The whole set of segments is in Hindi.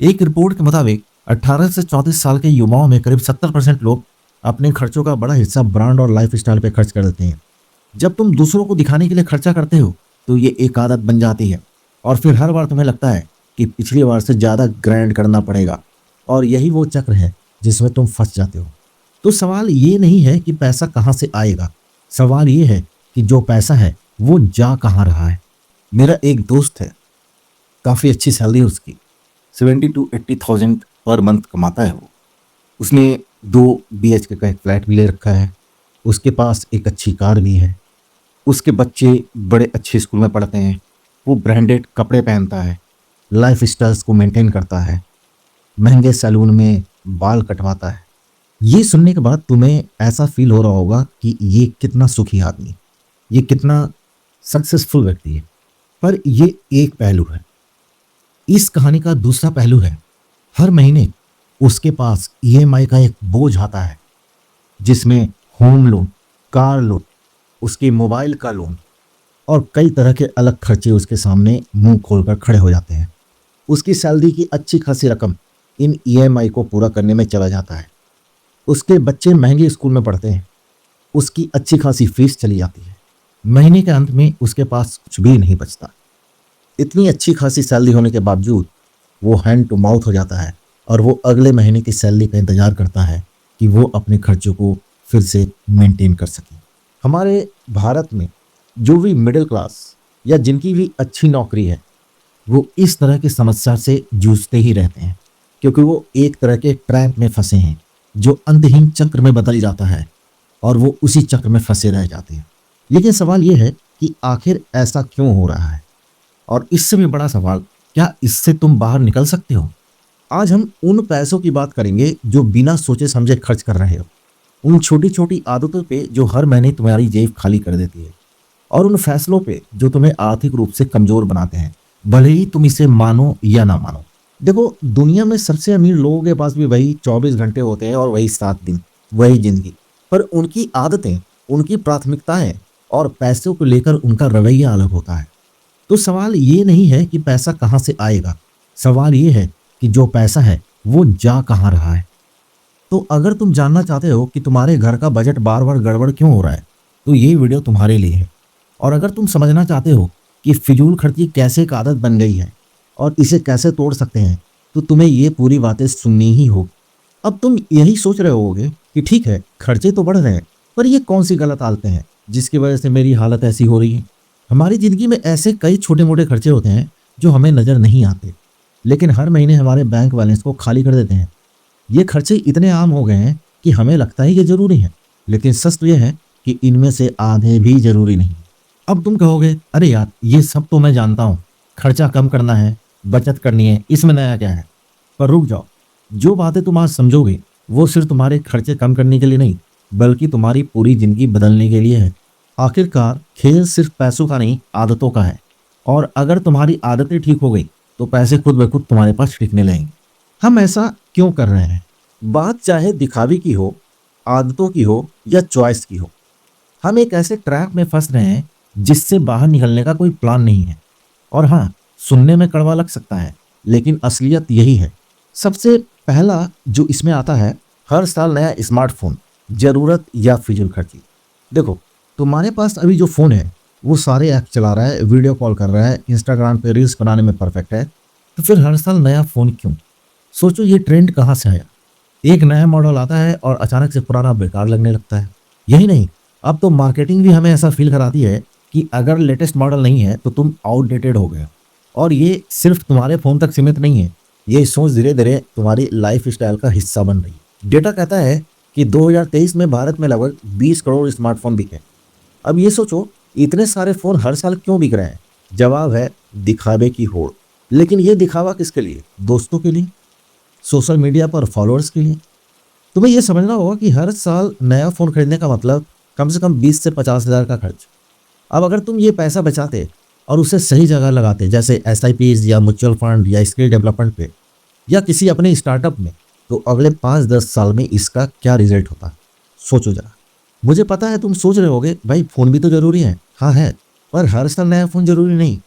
एक रिपोर्ट के मुताबिक 18 से 34 साल के युवाओं में करीब 70% लोग अपने खर्चों का बड़ा हिस्सा ब्रांड और लाइफस्टाइल पे खर्च कर देते हैं। जब तुम दूसरों को दिखाने के लिए खर्चा करते हो तो ये एक आदत बन जाती है और फिर हर बार तुम्हें लगता है कि पिछली बार से ज़्यादा ग्रैंड करना पड़ेगा, और यही वो चक्र है जिसमें तुम फंस जाते हो। तो सवाल ये नहीं है कि पैसा कहाँ से आएगा, सवाल ये है कि जो पैसा है वो जा कहाँ रहा है। मेरा एक दोस्त है, काफ़ी अच्छी सैलरी है उसकी, 70 to 80,000 पर मंथ कमाता है वो। उसने 2 BHK का एक फ्लैट भी ले रखा है, उसके पास एक अच्छी कार भी है, उसके बच्चे बड़े अच्छे स्कूल में पढ़ते हैं, वो ब्रांडेड कपड़े पहनता है, लाइफ स्टाइल्स को मेंटेन करता है, महंगे सैलून में बाल कटवाता है। ये सुनने के बाद तुम्हें ऐसा फील हो रहा होगा कि ये कितना सुखी आदमी, ये कितना सक्सेसफुल व्यक्ति है। पर ये एक पहलू है। इस कहानी का दूसरा पहलू है, हर महीने उसके पास EMI का एक बोझ आता है जिसमें होम लोन, कार लोन, उसके मोबाइल का लोन और कई तरह के अलग खर्चे उसके सामने मुंह खोलकर खड़े हो जाते हैं। उसकी सैलरी की अच्छी खासी रकम इन EMI को पूरा करने में चला जाता है। उसके बच्चे महंगे स्कूल में पढ़ते हैं, उसकी अच्छी खासी फीस चली जाती है। महीने के अंत में उसके पास कुछ भी नहीं बचता। इतनी अच्छी खासी सैलरी होने के बावजूद वो हैंड टू माउथ हो जाता है और वो अगले महीने की सैलरी का इंतजार करता है कि वो अपने खर्चों को फिर से मेंटेन कर सके। हमारे भारत में जो भी मिडिल क्लास या जिनकी भी अच्छी नौकरी है वो इस तरह की समस्या से जूझते ही रहते हैं, क्योंकि वो एक तरह के ट्रैप में फंसे हैं जो अंतहीन चक्र में बदल जाता है और वो उसी चक्र में फंसे रह जाते हैं। लेकिन सवाल ये है कि आखिर ऐसा क्यों हो रहा है, और इससे भी बड़ा सवाल, क्या इससे तुम बाहर निकल सकते हो? आज हम उन पैसों की बात करेंगे जो बिना सोचे समझे खर्च कर रहे हो, उन छोटी छोटी आदतों पे जो हर महीने तुम्हारी जेब खाली कर देती है, और उन फैसलों पे जो तुम्हें आर्थिक रूप से कमजोर बनाते हैं, भले ही तुम इसे मानो या ना मानो। देखो, दुनिया में सबसे अमीर लोगों के पास भी वही 24 घंटे होते हैं और वही 7 दिन, वही जिंदगी, पर उनकी आदतें, उनकी प्राथमिकताएं और पैसों को लेकर उनका रवैया अलग होता है। तो सवाल ये नहीं है कि पैसा कहाँ से आएगा, सवाल ये है कि जो पैसा है वो जा कहाँ रहा है। तो अगर तुम जानना चाहते हो कि तुम्हारे घर का बजट बार बार गड़बड़ क्यों हो रहा है, तो ये वीडियो तुम्हारे लिए है। और अगर तुम समझना चाहते हो कि फिजूल खर्ची कैसे एक आदत बन गई है और इसे कैसे तोड़ सकते हैं, तो तुम्हें ये पूरी बातें सुननी ही होगी। अब तुम यही सोच रहे होगे कि ठीक है, खर्चे तो बढ़ रहे हैं, पर ये कौन सी गलत आदतें हैं जिसकी वजह से मेरी हालत ऐसी हो रही है। हमारी ज़िंदगी में ऐसे कई छोटे मोटे खर्चे होते हैं जो हमें नज़र नहीं आते, लेकिन हर महीने हमारे बैंक बैलेंस को खाली कर देते हैं। ये खर्चे इतने आम हो गए हैं कि हमें लगता है ये ज़रूरी है, लेकिन सच तो यह है कि इनमें से आधे भी ज़रूरी नहीं। अब तुम कहोगे, अरे यार, ये सब तो मैं जानता हूँ, खर्चा कम करना है, बचत करनी है, इसमें नया क्या है। पर रुक जाओ, जो बातें तुम आज समझोगे वो सिर्फ तुम्हारे खर्चे कम करने के लिए नहीं, बल्कि तुम्हारी पूरी ज़िंदगी बदलने के लिए है। आखिरकार खेल सिर्फ पैसों का नहीं, आदतों का है, और अगर तुम्हारी आदतें ठीक हो गई तो पैसे खुद ब खुद तुम्हारे पास टिकने लगेंगे। हम ऐसा क्यों कर रहे हैं? बात चाहे दिखावे की हो, आदतों की हो या चॉइस की हो, हम एक ऐसे ट्रैप में फंस रहे हैं जिससे बाहर निकलने का कोई प्लान नहीं है। और हाँ, सुनने में कड़वा लग सकता है, लेकिन असलियत यही है। सबसे पहला जो इसमें आता है, हर साल नया स्मार्टफोन, ज़रूरत या फिजूल खर्ची। देखो, तुम्हारे पास अभी जो फ़ोन है वो सारे ऐप चला रहा है, वीडियो कॉल कर रहा है, इंस्टाग्राम पे रील्स बनाने में परफेक्ट है, तो फिर हर साल नया फ़ोन क्यों? सोचो, ये ट्रेंड कहाँ से आया? एक नया मॉडल आता है और अचानक से पुराना बेकार लगने लगता है। यही नहीं, अब तो मार्केटिंग भी हमें ऐसा फील कराती है कि अगर लेटेस्ट मॉडल नहीं है तो तुम आउटडेटेड हो गए। और ये सिर्फ तुम्हारे फ़ोन तक सीमित नहीं है, ये सोच धीरे धीरे तुम्हारी लाइफ स्टाइल का हिस्सा बन रही है। डेटा कहता है कि 2023 में भारत में लगभग 20 करोड़ स्मार्टफोन बिके। अब ये सोचो, इतने सारे फ़ोन हर साल क्यों बिक रहे हैं? जवाब है, दिखावे की होड़। लेकिन ये दिखावा किसके लिए? दोस्तों के लिए, सोशल मीडिया पर फॉलोअर्स के लिए। तुम्हें यह समझना होगा कि हर साल नया फ़ोन खरीदने का मतलब कम से कम 20 से 50 हज़ार का खर्च। अब अगर तुम ये पैसा बचाते और उसे सही जगह लगाते, जैसे SIPs या म्यूचुअल फंड या स्किल डेवलपमेंट पे या किसी अपने स्टार्टअप में, तो अगले 5-10 साल में इसका क्या रिजल्ट होता? सोचो जरा। मुझे पता है तुम सोच रहे होगे, भाई फ़ोन भी तो ज़रूरी है। हाँ है, पर हर साल नया फ़ोन ज़रूरी नहीं।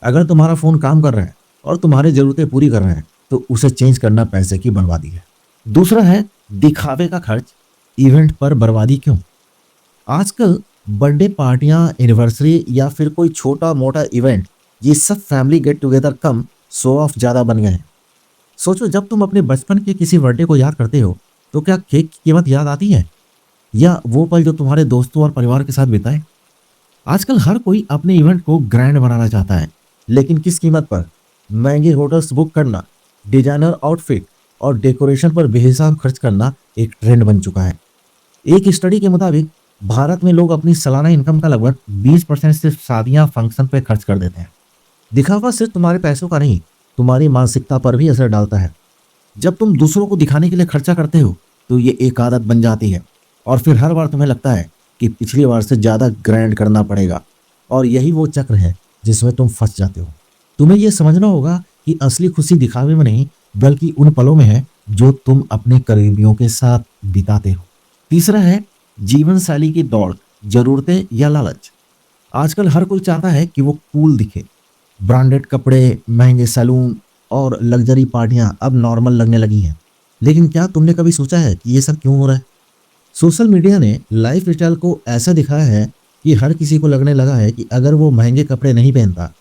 अगर तुम्हारा फ़ोन काम कर रहा है और तुम्हारी ज़रूरतें पूरी कर रहे हैं, तो उसे चेंज करना पैसे की बर्बादी है। दूसरा है दिखावे का खर्च, इवेंट पर बर्बादी क्यों? आजकल बर्थडे पार्टियां, एनिवर्सरी या फिर कोई छोटा मोटा इवेंट, ये सब फैमिली गेट टुगेदर कम शो ऑफ ज्यादा बन गए हैं। सोचो, जब तुम अपने बचपन के किसी बर्थडे को याद करते हो तो क्या केक की कीमत याद आती है या वो पल जो तुम्हारे दोस्तों और परिवार के साथ बिताए? आजकल हर कोई अपने इवेंट को ग्रैंड बनाना चाहता है, लेकिन किस कीमत पर? महंगे होटल्स बुक करना, डिजाइनर आउटफिट और डेकोरेशन पर बेहिसाब खर्च करना एक ट्रेंड बन चुका है। एक स्टडी के मुताबिक भारत में लोग अपनी सालाना इनकम का लगभग 20% सिर्फ शादियां, फंक्शन पे खर्च कर देते हैं। दिखावा सिर्फ तुम्हारे पैसों का नहीं, तुम्हारी मानसिकता पर भी असर डालता है। जब तुम दूसरों को दिखाने के लिए खर्चा करते हो तो ये एक आदत बन जाती है और फिर हर बार तुम्हें लगता है कि पिछली बार से ज़्यादा ग्रैंड करना पड़ेगा, और यही वो चक्र है जिसमें तुम फंस जाते हो। तुम्हें यह समझना होगा कि असली खुशी दिखावे में नहीं, बल्कि उन पलों में है जो तुम अपने करीबियों के साथ बिताते हो। तीसरा है जीवन शैली की दौड़, जरूरतें या लालच। आजकल हर कोई चाहता है कि वो कूल दिखे। ब्रांडेड कपड़े, महंगे सैलून और लग्जरी पार्टियां अब नॉर्मल लगने लगी हैं। लेकिन क्या तुमने कभी सोचा है कि ये सब क्यों हो रहा है? सोशल मीडिया ने लाइफ स्टाइल को ऐसा दिखाया है कि हर किसी को लगने लगा है कि अगर वो महंगे कपड़े नहीं पहनता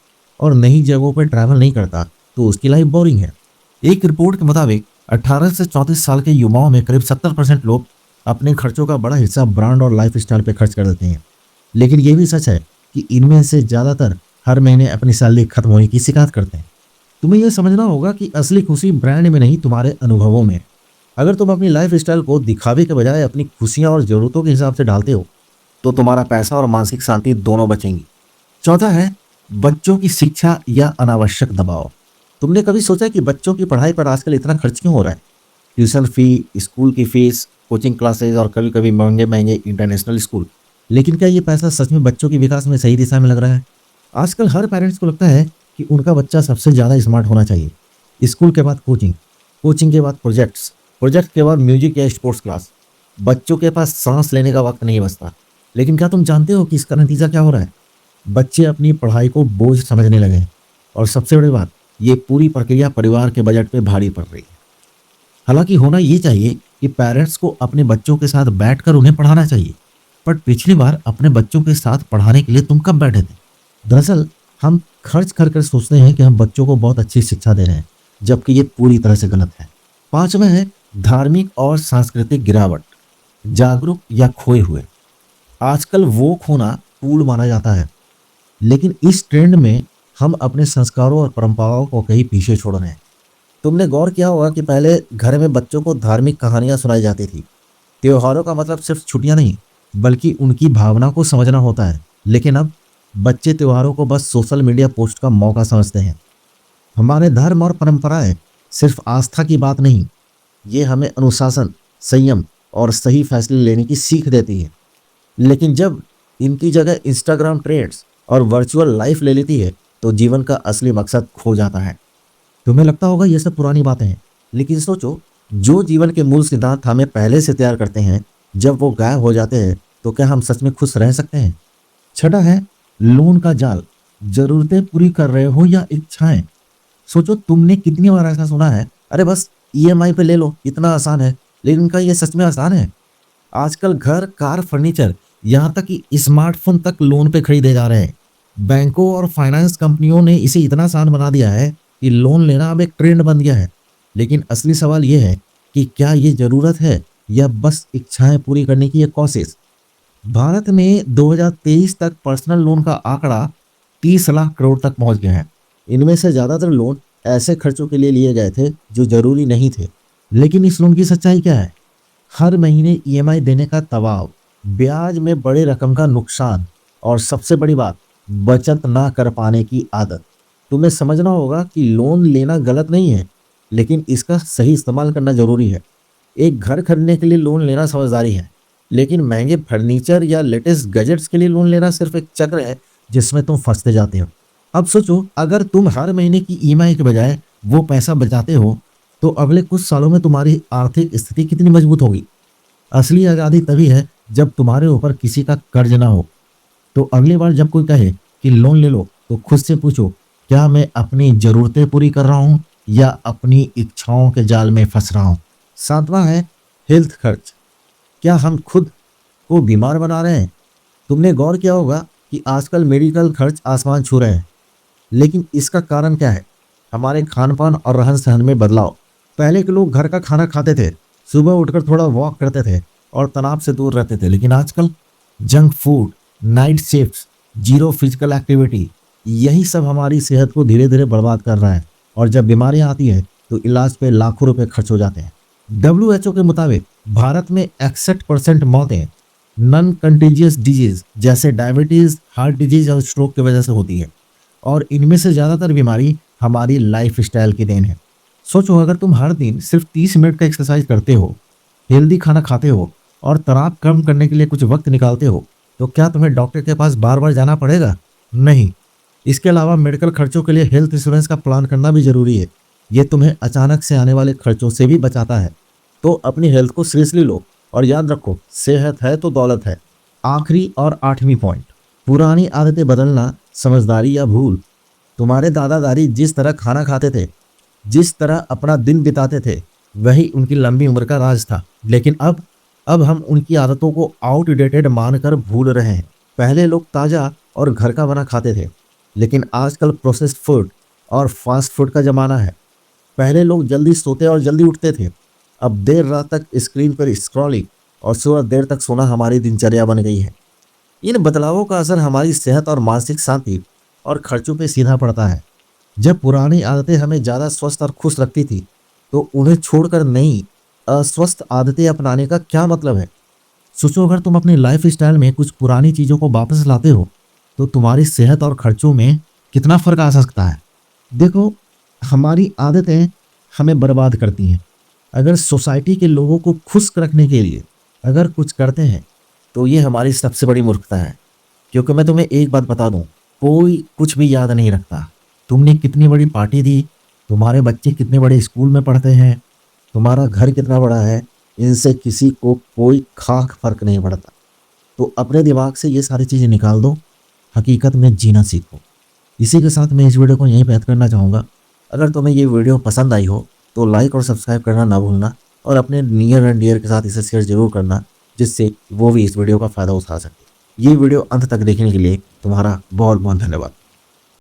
और नई जगहों पर ट्रैवल नहीं करता तो उसकी लाइफ बोरिंग है। एक रिपोर्ट के मुताबिक 18 से 34 साल के युवाओं में करीब 70% लोग अपने खर्चों का बड़ा हिस्सा ब्रांड और लाइफ स्टाइल पर खर्च कर देते हैं। लेकिन ये भी सच है कि इनमें से ज़्यादातर हर महीने अपनी सैलरी खत्म होने की शिकायत करते हैं। तुम्हें यह समझना होगा कि असली खुशी ब्रांड में नहीं, तुम्हारे अनुभवों में। अगर तुम अपनी लाइफ स्टाइल को दिखावे के बजाय अपनी खुशियां और ज़रूरतों के हिसाब से डालते हो तो तुम्हारा पैसा और मानसिक शांति दोनों बचेंगी। चौथा है बच्चों की शिक्षा या अनावश्यक दबाव। तुमने कभी सोचा कि बच्चों की पढ़ाई पर आजकल इतना खर्च क्यों हो रहा है? ट्यूशन फी, स्कूल की फीस, कोचिंग क्लासेज और कभी कभी महंगे महंगे इंटरनेशनल स्कूल। लेकिन क्या ये पैसा सच में बच्चों के विकास में सही दिशा में लग रहा है? आजकल हर पेरेंट्स को लगता है कि उनका बच्चा सबसे ज़्यादा स्मार्ट होना चाहिए। स्कूल के बाद कोचिंग, कोचिंग के बाद प्रोजेक्ट्स, प्रोजेक्ट के बाद म्यूजिक या स्पोर्ट्स क्लास। बच्चों के पास सांस लेने का वक्त नहीं बचता। लेकिन क्या तुम जानते हो कि इसका नतीजा क्या हो रहा है? बच्चे अपनी पढ़ाई को बोझ समझने लगे हैं और सबसे बड़ी बात, ये पूरी प्रक्रिया परिवार के बजट पे भारी पड़ रही है। हालांकि होना ये चाहिए कि पेरेंट्स को अपने बच्चों के साथ बैठकर उन्हें पढ़ाना चाहिए। पर पिछली बार अपने बच्चों के साथ पढ़ाने के लिए तुम कब बैठे थे? दरअसल हम खर्च कर कर सोचते हैं कि हम बच्चों को बहुत अच्छी शिक्षा दे रहे हैं, जबकि ये पूरी तरह से गलत है। पांचवा है धार्मिक और सांस्कृतिक गिरावट, जागरूक या खोए हुए। आजकल वो खोना कूल माना जाता है, लेकिन इस ट्रेंड में हम अपने संस्कारों और परंपराओं को कहीं पीछे छोड़ रहे हैं। तुमने गौर किया होगा कि पहले घर में बच्चों को धार्मिक कहानियां सुनाई जाती थी। त्योहारों का मतलब सिर्फ छुट्टियां नहीं, बल्कि उनकी भावना को समझना होता है। लेकिन अब बच्चे त्योहारों को बस सोशल मीडिया पोस्ट का मौका समझते हैं। हमारे धर्म और परंपराएं सिर्फ आस्था की बात नहीं, ये हमें अनुशासन, संयम और सही फैसले लेने की सीख देती है। लेकिन जब इनकी जगह इंस्टाग्राम ट्रेंड्स और वर्चुअल लाइफ ले लेती है तो जीवन का असली मकसद खो जाता है। तुम्हें लगता होगा ये सब पुरानी बातें हैं, लेकिन सोचो, जो जीवन के मूल सिद्धांत हमें पहले से तैयार करते हैं, जब वो गायब हो जाते हैं तो क्या हम सच में खुश रह सकते हैं? छठा है लोन का जाल, जरूरतें पूरी कर रहे हो या इच्छाएं। सोचो, तुमने कितनी बार ऐसा सुना है, अरे बस ईएमआई पे ले लो, इतना आसान है। लेकिन क्या ये सच में आसान है? आजकल घर, कार, फर्नीचर, यहाँ तक कि स्मार्टफोन तक लोन पे खरीदे जा रहे हैं। बैंकों और फाइनेंस कंपनियों ने इसे इतना आसान बना दिया है कि लोन लेना अब एक ट्रेंड बन गया है। लेकिन असली सवाल यह है कि क्या ये जरूरत है या बस इच्छाएं पूरी करने की एक कोशिश? भारत में 2023 तक पर्सनल लोन का आंकड़ा 30 लाख करोड़ तक पहुंच गया है। इनमें से ज़्यादातर लोन ऐसे खर्चों के लिए लिए गए थे जो जरूरी नहीं थे। लेकिन इस लोन की सच्चाई क्या है? हर महीने ईएमआई देने का दबाव, ब्याज में बड़े रकम का नुकसान और सबसे बड़ी बात, बचत ना कर पाने की आदत। तुम्हें समझना होगा कि लोन लेना गलत नहीं है, लेकिन इसका सही इस्तेमाल करना जरूरी है। एक घर खरीदने के लिए लोन लेना समझदारी है, लेकिन महंगे फर्नीचर या लेटेस्ट गैजेट्स के लिए लोन लेना सिर्फ एक चक्र है जिसमें तुम फंसते जाते हो। अब सोचो, अगर तुम हर महीने की ईएमआई के बजाय वो पैसा बचाते हो तो अगले कुछ सालों में तुम्हारी आर्थिक स्थिति कितनी मजबूत होगी। असली आज़ादी तभी है जब तुम्हारे ऊपर किसी का कर्ज ना हो। तो अगली बार जब कोई कहे कि लोन ले लो तो खुद से पूछो, क्या मैं अपनी ज़रूरतें पूरी कर रहा हूँ या अपनी इच्छाओं के जाल में फंस रहा हूं। सातवां है हेल्थ खर्च। क्या हम खुद को बीमार बना रहे हैं? तुमने गौर किया होगा कि आजकल मेडिकल खर्च आसमान छू रहे हैं, लेकिन इसका कारण क्या है? हमारे खान पान और रहन सहन में बदलाव। पहले के लोग घर का खाना खाते थे, सुबह उठकर थोड़ा वॉक करते थे और तनाव से दूर रहते थे, लेकिन आजकल junk food, night shifts, zero physical activity, यही सब हमारी सेहत को धीरे धीरे बर्बाद कर रहा है। और जब बीमारियां आती है तो इलाज पे लाखों रुपए खर्च हो जाते हैं। WHO के मुताबिक भारत में 61% मौतें नॉन कंटेजियस डिजीज जैसे डायबिटीज, हार्ट डिजीज और स्ट्रोक की वजह से होती है, और इनमें से ज़्यादातर बीमारी हमारी लाइफ स्टाइल की देन है। सोचो, अगर तुम हर दिन सिर्फ 30 मिनट का एक्सरसाइज करते हो, हेल्दी खाना खाते हो और तनाव कम करने के लिए कुछ वक्त निकालते हो, तो क्या तुम्हें डॉक्टर के पास बार बार जाना पड़ेगा? नहीं। इसके अलावा मेडिकल खर्चों के लिए हेल्थ इंश्योरेंस का प्लान करना भी जरूरी है। ये तुम्हें अचानक से आने वाले खर्चों से भी बचाता है। तो अपनी हेल्थ को सीरियसली लो और याद रखो, सेहत है तो दौलत है। आखिरी और 8वीं पॉइंट, पुरानी आदतें बदलना समझदारी या भूल। तुम्हारे दादा दादी जिस तरह खाना खाते थे, जिस तरह अपना दिन बिताते थे, वही उनकी लंबी उम्र का राज था। लेकिन अब हम उनकी आदतों को आउटडेटेड मानकर भूल रहे हैं। पहले लोग ताज़ा और घर का बना खाते थे, लेकिन आजकल प्रोसेस्ड फूड और फास्ट फूड का ज़माना है। पहले लोग जल्दी सोते और जल्दी उठते थे, अब देर रात तक स्क्रीन पर स्क्रॉलिंग और सुबह देर तक सोना हमारी दिनचर्या बन गई है। इन बदलावों का असर हमारी सेहत और मानसिक शांति और खर्चों पे सीधा पड़ता है। जब पुरानी आदतें हमें ज़्यादा स्वस्थ और खुश रखती थी, तो उन्हें छोड़कर नई अस्वस्थ आदतें अपनाने का क्या मतलब है? सोचो, अगर तुम अपनी लाइफ स्टाइल में कुछ पुरानी चीज़ों को वापस लाते हो, तो तुम्हारी सेहत और खर्चों में कितना फर्क आ सकता है। देखो, हमारी आदतें हमें बर्बाद करती हैं। अगर सोसाइटी के लोगों को खुश रखने के लिए अगर कुछ करते हैं, तो ये हमारी सबसे बड़ी मूर्खता है। क्योंकि मैं तुम्हें एक बात बता दूं, कोई कुछ भी याद नहीं रखता। तुमने कितनी बड़ी पार्टी दी, तुम्हारे बच्चे कितने बड़े स्कूल में पढ़ते हैं, तुम्हारा घर कितना बड़ा है, इनसे किसी को कोई खाक फर्क नहीं पड़ता। तो अपने दिमाग से ये सारी चीज़ें निकाल दो, हकीकत में जीना सीखो। इसी के साथ मैं इस वीडियो को यहीं पे खत्म करना चाहूँगा। अगर तुम्हें ये वीडियो पसंद आई हो तो लाइक और सब्सक्राइब करना ना भूलना, और अपने नियर एंड डियर के साथ इसे शेयर जरूर करना, जिससे वो भी इस वीडियो का फ़ायदा उठा सके। ये वीडियो अंत तक देखने के लिए तुम्हारा बहुत बहुत धन्यवाद।